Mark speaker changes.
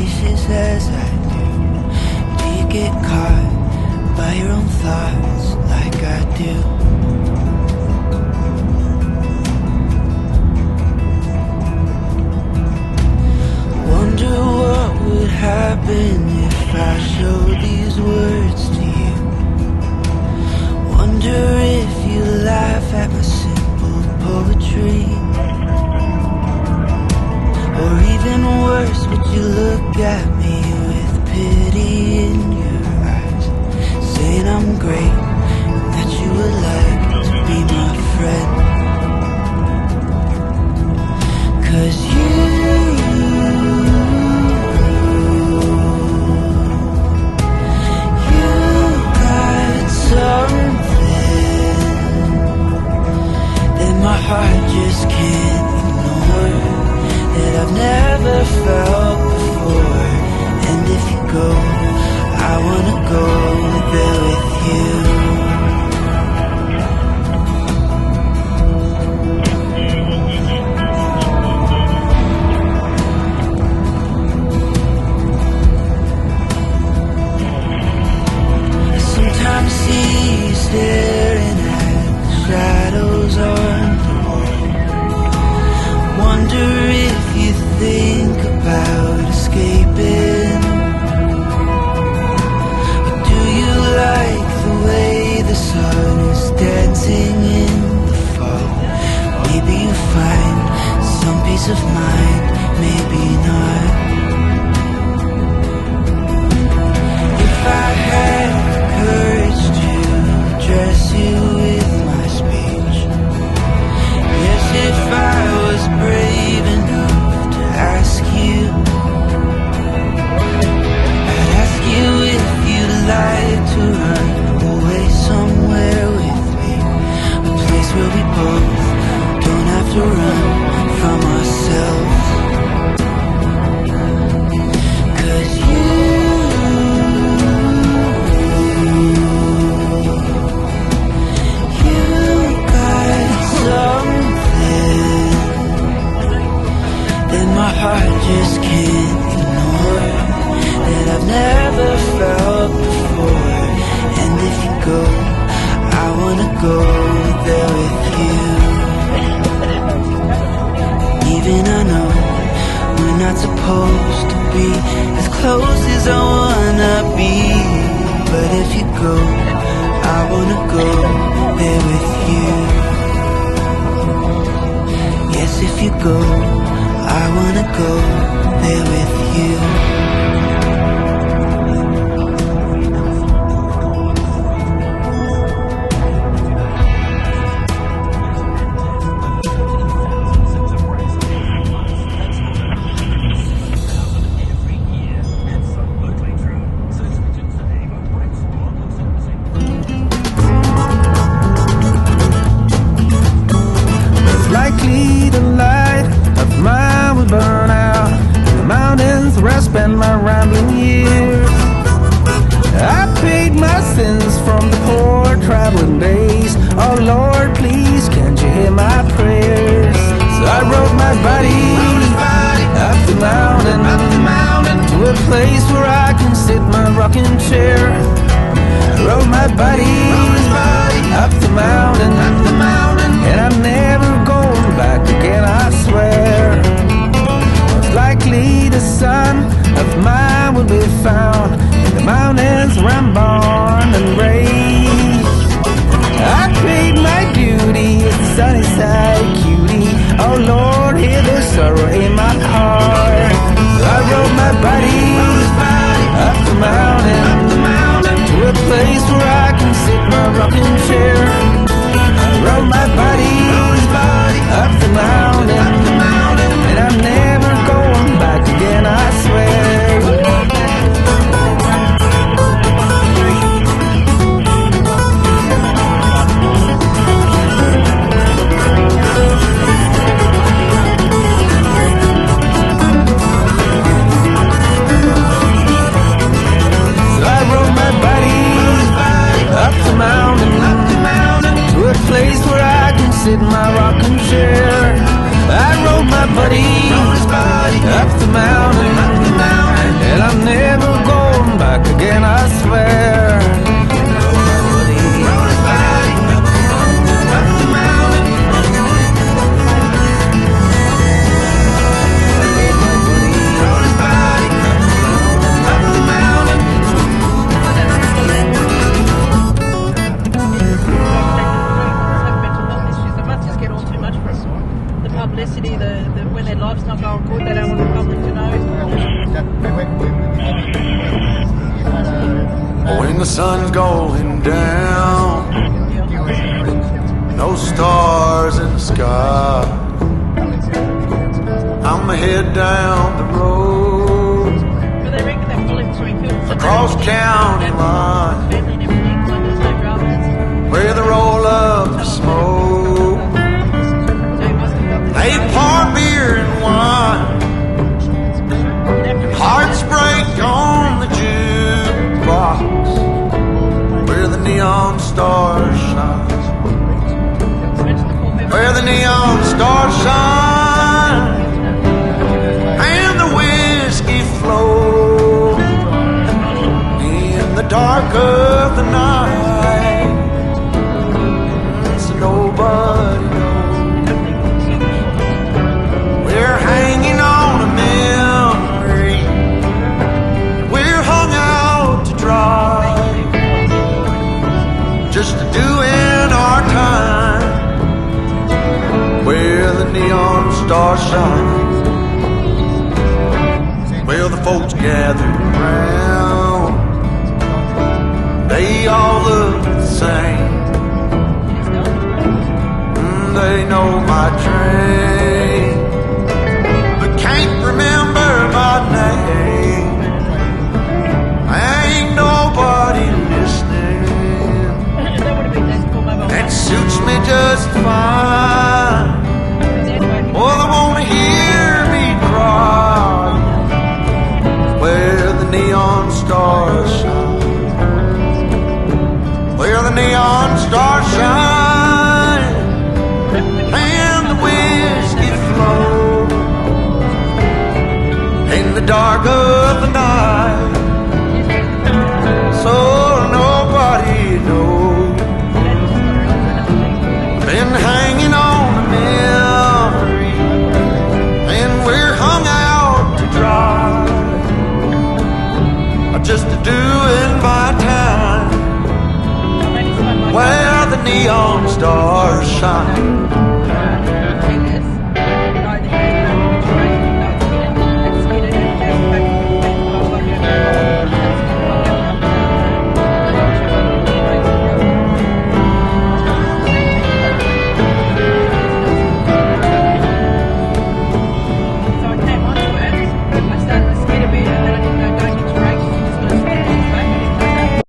Speaker 1: pieces as I do? Do you get caught by your own thoughts like I do? Wonder what would happen if I showed these words to you. Wonder if you laugh at my simple poetry. Or even worse, would you look at me with pity in your eyes, saying I'm great, that you would like to be my friend? 'Cause you got something that my heart just can't ignore, that I've never felt before. And if you go, I wanna go there with you. I sometimes see you staring at the shadows on the wall. Wonder if you think about escaping. Or do you like the way the sun is dancing in the fall? Maybe you find some peace of mind, maybe not. If I had the courage to address you with my speech, yes, if I was brave enough to ask you, I'd ask you if you'd like to run away somewhere with me, a place where we both don't have to run from ourselves. 'Cause you got something that my heart just can't ignore, that I've never felt before. And if you go, I wanna go there with you. Even I know we're not supposed to be as close as I wanna be, but if you go, I wanna go there with you. Yes, if you go, I wanna go there with you.
Speaker 2: Likely the light of mine would burn out. The mountains where I spend my publicity, when their life's not going good, they don't want the public to know.
Speaker 3: When the sun's going down, no stars in the sky, I'ma head down the road
Speaker 2: But they reckon they're pulling between films.
Speaker 3: across county line,
Speaker 2: Family and everything, like there's no dramas.
Speaker 3: where they roll up the smoke.
Speaker 2: So you must have got the
Speaker 3: They pour beer and wine, hearts break on the jukebox, where the neon stars shine, where the neon stars shine, and the whiskey flows in the dark of the night, so nobody knows. We're hanging on a memory, we're hung out to dry, just doing our time, where the neon stars shine. Well, the folks gathered around, they all look the same. They know my train, but can't remember my name. Ain't nobody listening.
Speaker 2: That would have been nice for mobile.
Speaker 3: That suits me just fine. Oh, they wanna hear me cry, where the neon stars shine, where the neon stars shine, and the whiskey flows in the dark of the night, so nobody knows. Been hanging on a memory, and we're hung out to dry, just doing my time, where the neon stars shine.